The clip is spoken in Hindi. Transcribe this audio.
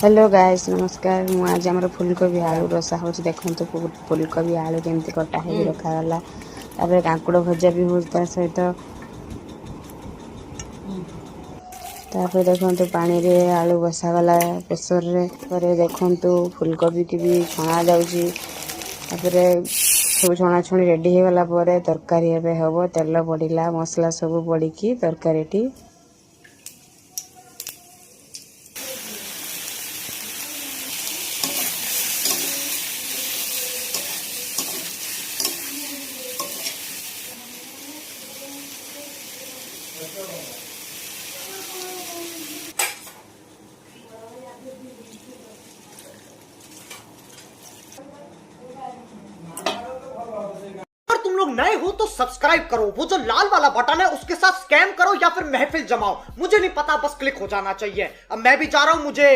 हेलो गाइस नमस्कार। मु आज आमर फुलकोबी आलू रसा हो देखो फुलकोबी आलू केमती कटा है रखागला। तापर कांकुड़ भजा भी हो सहित देखो पानी रे आलू बसागला प्रेसर रे देखु फुलकोबी की भी छणा जाऊँगी। सब छणाछुणी रेडी हो गला तरकारी एवं हम तेल पड़ा मसला सब पड़ी तरकारी अगर तुम लोग नए हो तो सब्सक्राइब करो, वो जो लाल वाला बटन है उसके साथ स्कैम करो या फिर महफिल जमाओ, मुझे नहीं पता, बस क्लिक हो जाना चाहिए। अब मैं भी जा रहा हूं, मुझे